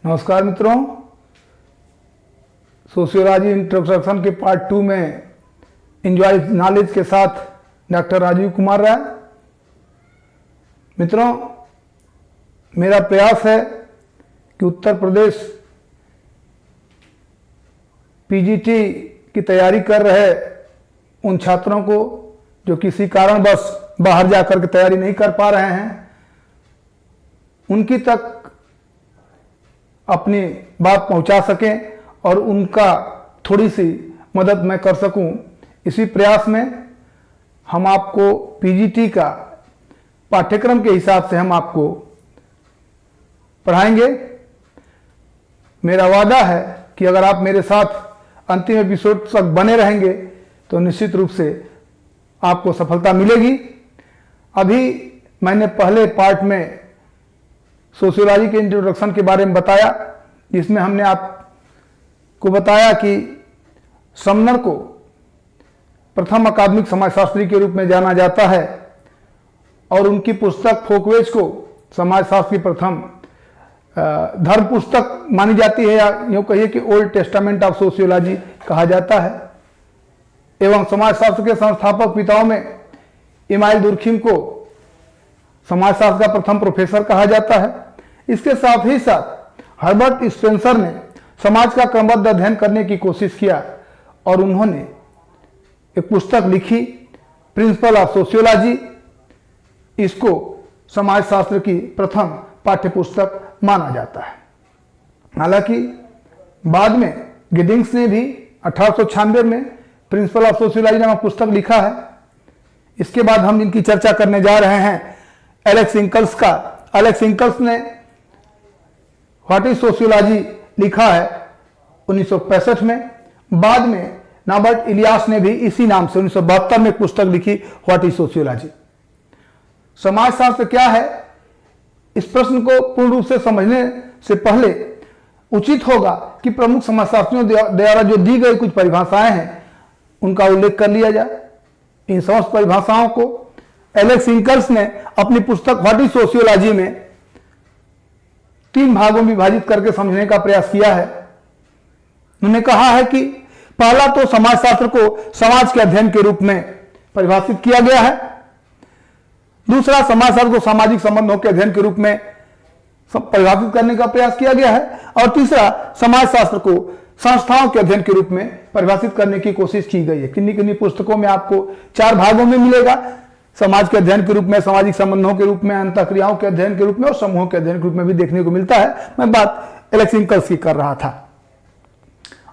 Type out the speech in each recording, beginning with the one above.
नमस्कार मित्रों, sociology introduction के पार्ट 2 में एंजॉय नॉलेज के साथ डॉक्टर राजीव कुमार राय। मित्रों, मेरा प्रयास है कि उत्तर प्रदेश पीजीटी की तैयारी कर रहे उन छात्रों को जो किसी कारणवश बाहर जाकर के तैयारी नहीं कर पा रहे हैं, उनकी तक अपनी बात पहुंचा सकें और उनका थोड़ी सी मदद मैं कर सकूं। इसी प्रयास में हम आपको पीजीटी का पाठ्यक्रम के हिसाब से हम आपको पढ़ाएंगे। मेरा वादा है कि अगर आप मेरे साथ अंतिम एपिसोड तक बने रहेंगे तो निश्चित रूप से आपको सफलता मिलेगी। अभी मैंने पहले पार्ट में सोशियोलॉजी के इंट्रोडक्शन के बारे में बताया, जिसमें हमने आपको बताया कि समनर को प्रथम अकादमिक समाजशास्त्री के रूप में जाना जाता है और उनकी पुस्तक फोकवेज को समाजशास्त्र की प्रथम धर्म पुस्तक मानी जाती है, या यूँ कहिए कि ओल्ड टेस्टामेंट ऑफ सोशियोलॉजी कहा जाता है। एवं समाजशास्त्र के संस्थापक पिताओं में इमाइल दुर्खिम को समाजशास्त्र का प्रथम प्रोफेसर कहा जाता है। इसके साथ ही साथ हर्बर्ट स्पेंसर ने समाज का क्रमबद्ध अध्ययन करने की कोशिश किया और उन्होंने एक पुस्तक लिखी, प्रिंसिपल ऑफ सोशियोलॉजी। इसको समाजशास्त्र की प्रथम पाठ्य पुस्तक माना जाता है। हालांकि बाद में गिडिंग्स ने भी 1896 में प्रिंसिपल ऑफ सोशियोलॉजी नामक पुस्तक लिखा है। इसके बाद हम इनकी चर्चा करने जा रहे हैं एलेक्स इंकल्स का। एलेक्स इंकल्स ने व्हाट इज सोशियोलॉजी लिखा है 1965 में। बाद में नॉबर्ट इलियास ने भी इसी नाम से 1972 में एक पुस्तक लिखी, व्हाट इज सोशियोलॉजी। समाजशास्त्र क्या है, इस प्रश्न को पूर्ण रूप से समझने से पहले उचित होगा कि प्रमुख समाजशास्त्रियों द्वारा जो दी गई कुछ परिभाषाएं हैं उनका उल्लेख कर लिया जाए। इन समस्त परिभाषाओं को एलेक्स इंकल्स ने अपनी पुस्तक व्हाट इज सोशियोलॉजी में 3 भागों में विभाजित करके समझने का प्रयास किया है। उन्होंने कहा है कि पहला तो समाजशास्त्र को समाज के अध्ययन के रूप में परिभाषित किया गया है। दूसरा, समाजशास्त्र को सामाजिक संबंधों के अध्ययन के रूप में परिभाषित करने का प्रयास किया गया है। और तीसरा, समाजशास्त्र को संस्थाओं के अध्ययन के रूप में परिभाषित करने की कोशिश की गई है। किन्हीं किन्हीं पुस्तकों में आपको 4 भागों में मिलेगा, समाज के अध्ययन के रूप में, सामाजिक संबंधों के रूप में, अंतःक्रियाओं के अध्ययन के रूप में और समूहों के अध्ययन के रूप में भी देखने को मिलता है। मैं बात एलेक्स इंकल्स की कर रहा था।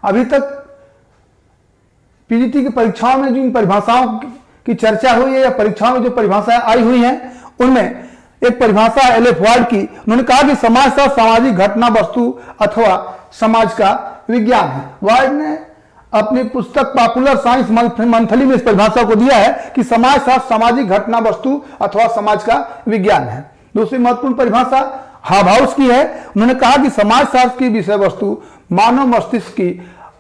अभी तक पीजीटी की परीक्षाओं में जो इन परिभाषाओं की चर्चा हुई है या परीक्षाओं में जो परिभाषाएं आई हुई हैं, उनमें एक परिभाषा एलेफ वार्ड की। उन्होंने कहा कि समाजशास्त्र सामाजिक घटना वस्तु अथवा समाज का विज्ञान है। वार्ड ने अपनी पुस्तक पॉपुलर साइंस मंथली में इस परिभाषा को दिया है कि समाजशास्त्र सामाजिक घटना वस्तु अथवा समाज का विज्ञान है। दूसरी महत्वपूर्ण परिभाषा हाउस की है। उन्होंने कहा कि समाजशास्त्र की विषय वस्तु मानव मस्तिष्क की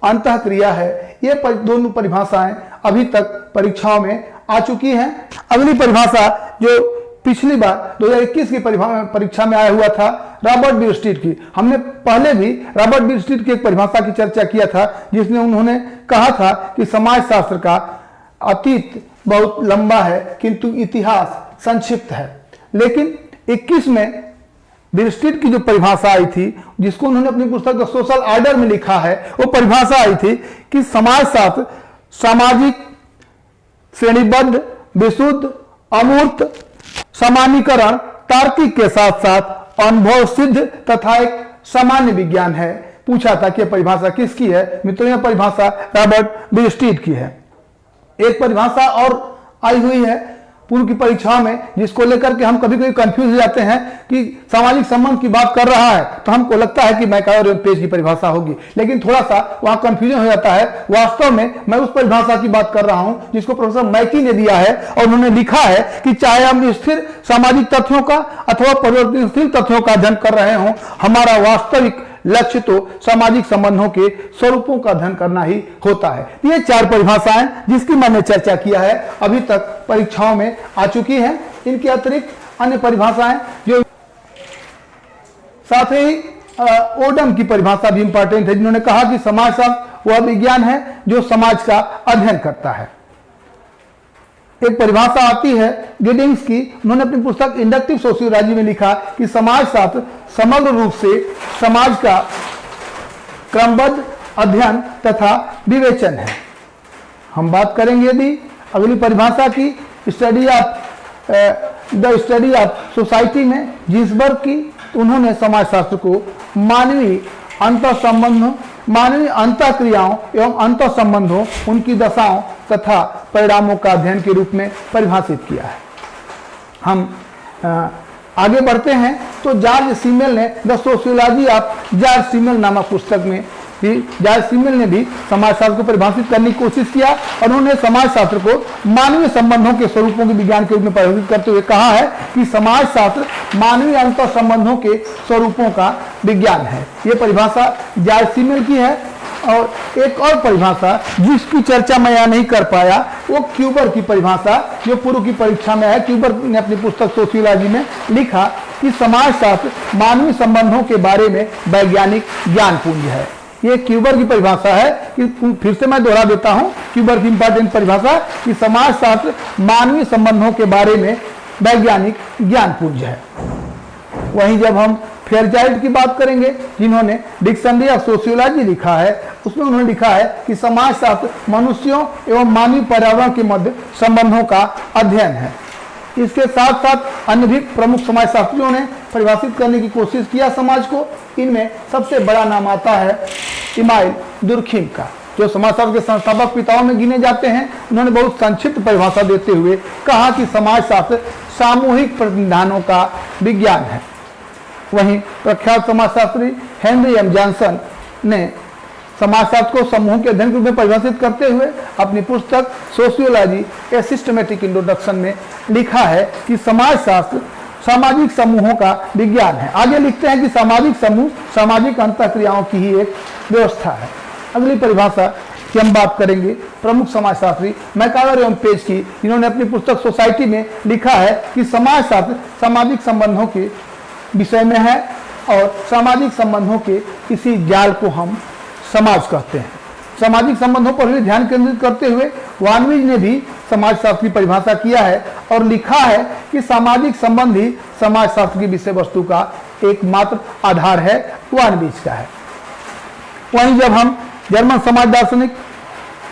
अंतःक्रिया है। ये दोनों परिभाषाएं अभी तक परीक्षाओं में आ चुकी हैं। अगली परिभाषा जो पिछली बार 2021 की परीक्षा में आया हुआ था, रॉबर्ट बिरस्टीट की। हमने पहले भी रॉबर्ट बिरस्टीट की एक परिभाषा की चर्चा किया था, जिसमें उन्होंने कहा था कि समाजशास्त्र का अतीत बहुत लंबा है किंतु इतिहास संक्षिप्त है। लेकिन 21 में बिरस्टीट की जो परिभाषा आई थी, जिसको उन्होंने अपनी पुस्तक द सोशल ऑर्डर में लिखा है, वो परिभाषा आई थी कि समाजशास्त्र सामाजिक, श्रेणीबद्ध, विशुद्ध, अमूर्त, सामान्यीकरण, तार्किक के साथ साथ अनुभव सिद्ध तथा एक सामान्य विज्ञान है। पूछा था कि यह परिभाषा किसकी है? मित्रों, यह परिभाषा रॉबर्ट बिरस्टीट की है। एक परिभाषा और आई हुई है पूर्व की परीक्षाओं में, जिसको लेकर के हम कभी कभी कंफ्यूज हो जाते हैं कि सामाजिक संबंध की बात कर रहा है तो हमको लगता है कि मैकायर पेज की परिभाषा होगी, लेकिन थोड़ा सा वहां कंफ्यूजन हो जाता है। वास्तव में मैं उस परिभाषा की बात कर रहा हूं जिसको प्रोफेसर मैकी ने दिया है, और उन्होंने लिखा है कि चाहे हम स्थिर सामाजिक तथ्यों का अथवा परिवर्तनशील तथ्यों का अध्ययन कर रहे हों, हमारा वास्तविक लक्ष्य तो सामाजिक संबंधों के स्वरूपों का अध्ययन करना ही होता है। ये 4 परिभाषाएं जिसकी मैंने चर्चा किया है अभी तक परीक्षाओं में आ चुकी हैं। इनके अतिरिक्त अन्य परिभाषाएं जो साथ ही ओडम की परिभाषा भी इंपॉर्टेंट है, जिन्होंने कहा कि समाजशास्त्र वह विज्ञान है जो समाज का अध्ययन करता है। एक परिभाषा आती है गिडिंग्स की, उन्होंने अपनी पुस्तक इंडक्टिव सोशियोलॉजी में लिखा कि समाजशास्त्र समग्र रूप से समाज का क्रमबद्ध अध्ययन तथा विवेचन है। हम बात करेंगे यदि अगली परिभाषा की, द स्टडी ऑफ सोसाइटी में जिन्सबर्ग की, तो उन्होंने समाजशास्त्र को मानवीय अंतःसंबंधों, मानवीय अंतःक्रियाओं एवं अंतःसंबंधों, उनकी दशाओं तथा परिणामों का अध्ययन के रूप में परिभाषित किया है। हम आगे बढ़ते हैं तो जॉर्ज सीमेल ने द सोशियोलॉजी ऑफ जॉर्ज सीमेल नामक पुस्तक में जॉर्ज सीमेल ने भी समाजशास्त्र को परिभाषित करने की कोशिश किया और उन्होंने समाजशास्त्र को मानवीय संबंधों के स्वरूपों के विज्ञान के रूप में परिभाषित करते हुए कहा है कि समाजशास्त्र मानवीय अंतर संबंधों के स्वरूपों का विज्ञान है। ये परिभाषा जॉर्ज सीमेल की है। और एक और परिभाषा जिसकी चर्चा मैं यहाँ नहीं कर पाया, वो क्यूबर की परिभाषा, जो पूर्व की परीक्षा में है। क्यूबर ने अपनी पुस्तक सोशियोलॉजी में लिखा कि समाजशास्त्र मानवीय संबंधों के बारे में वैज्ञानिक ज्ञानपुंज है। ये क्यूबर की परिभाषा है कि फिर से मैं दोहरा देता हूं, क्यूबर की इंपॉर्टेंट परिभाषा कि समाजशास्त्र मानवीय संबंधों के बारे में वैज्ञानिक ज्ञानपुंज है। वहीं जब हम फेयरचाइल्ड की बात करेंगे, जिन्होंने डिक्शनरी ऑफ सोशियोलॉजी लिखा है, उसमें उन्होंने लिखा है कि समाजशास्त्र मनुष्यों एवं मानवीय पर्यावरण के मध्य संबंधों का अध्ययन है। इसके साथ साथ अन्य भी प्रमुख समाजशास्त्रियों ने परिभाषित करने की कोशिश किया समाज को। इनमें सबसे बड़ा नाम आता है इमाइल दुर्खिम का, जो समाजशास्त्र के संस्थापक पिताओं में गिने जाते हैं। उन्होंने बहुत संक्षिप्त परिभाषा देते हुए कहा कि समाजशास्त्र सामूहिक प्रतिनिधानों का विज्ञान है। वहीं प्रख्यात समाजशास्त्री हेनरी एम जॉनसन ने समाजशास्त्र को समूह के अध्ययन के रूप में परिभाषित करते हुए अपनी पुस्तक सोशियोलॉजी ए सिस्टमेटिक इंट्रोडक्शन में लिखा है कि समाजशास्त्र सामाजिक समूहों का विज्ञान है। आगे लिखते हैं कि सामाजिक समूह सामाजिक अंतःक्रियाओं की ही एक व्यवस्था है। अगली परिभाषा की हम बात करेंगे प्रमुख समाजशास्त्री मैकावर एवं पेज की, जिन्होंने अपनी पुस्तक सोसाइटी में लिखा है कि समाजशास्त्र सामाजिक संबंधों के विषय में है और सामाजिक संबंधों के इसी जाल को हम समाज कहते हैं। सामाजिक संबंधों पर भी ध्यान केंद्रित करते हुए वानविज ने भी समाजशास्त्र की परिभाषा किया है और लिखा है कि सामाजिक संबंध ही समाजशास्त्र की विषय वस्तु का एकमात्र आधार है, वानविज का है। वहीं जब हम जर्मन समाज दार्शनिक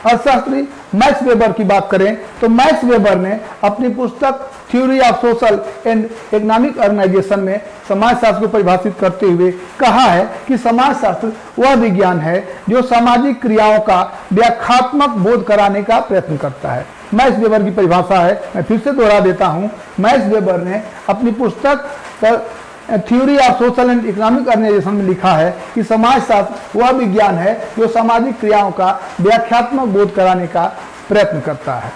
अर्थशास्त्री मैक्स वेबर की बात करें तो मैक्स वेबर ने अपनी पुस्तक theory of social and economic organization में समाजशास्त्र को परिभाषित करते हुए कहा है कि समाजशास्त्र वह विज्ञान है जो सामाजिक क्रियाओं का व्याख्यात्मक बोध कराने का प्रयत्न करता है। मैक्स वेबर की परिभाषा है, मैं फिर से दोहरा देता हूँ। मैक्स वेबर ने अपनी पुस्तक theory of social and economic organization में लिखा है कि समाजशास्त्र वह विज्ञान है जो सामाजिक क्रियाओं का व्याख्यात्मक बोध कराने का प्रयत्न करता है।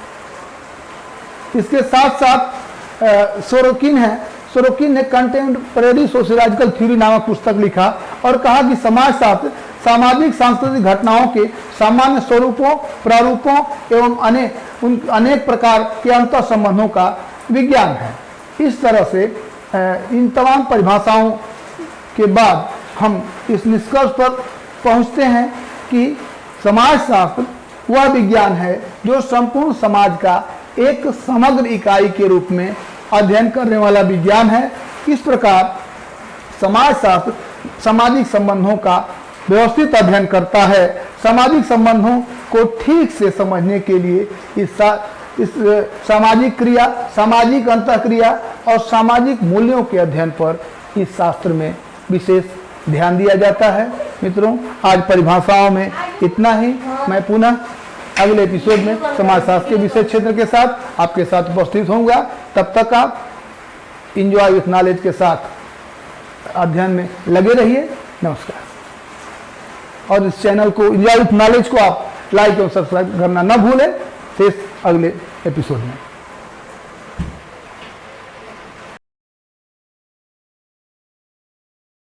इसके साथ साथ सोरोकिन है, सोरोकिन ने कंटेम्परेरी सोशियोलॉजिकल थ्योरी नामक पुस्तक लिखा और कहा कि समाजशास्त्र सामाजिक सांस्कृतिक घटनाओं के सामान्य स्वरूपों, प्रारूपों एवं अनेक प्रकार के अंतर संबंधों का विज्ञान है। इस तरह से इन तमाम परिभाषाओं के बाद हम इस निष्कर्ष पर पहुंचते हैं कि समाजशास्त्र वह विज्ञान है जो संपूर्ण समाज का एक समग्र इकाई के रूप में अध्ययन करने वाला विज्ञान है। इस प्रकार समाजशास्त्र सामाजिक संबंधों का व्यवस्थित अध्ययन करता है। सामाजिक संबंधों को ठीक से समझने के लिए इस सामाजिक क्रिया, सामाजिक अंतःक्रिया और सामाजिक मूल्यों के अध्ययन पर इस शास्त्र में विशेष ध्यान दिया जाता है। मित्रों, आज परिभाषाओं में इतना ही। मैं पुनः अगले एपिसोड में समाजशास्त्र के विषय क्षेत्र के साथ आपके साथ उपस्थित होऊंगा। तब तक आप इंजॉय विथ नॉलेज के साथ अध्ययन में लगे रहिए। नमस्कार। और इस चैनल को इंजॉय विथ नॉलेज को आप लाइक और सब्सक्राइब करना न भूलें। शेष अगले एपिसोड में।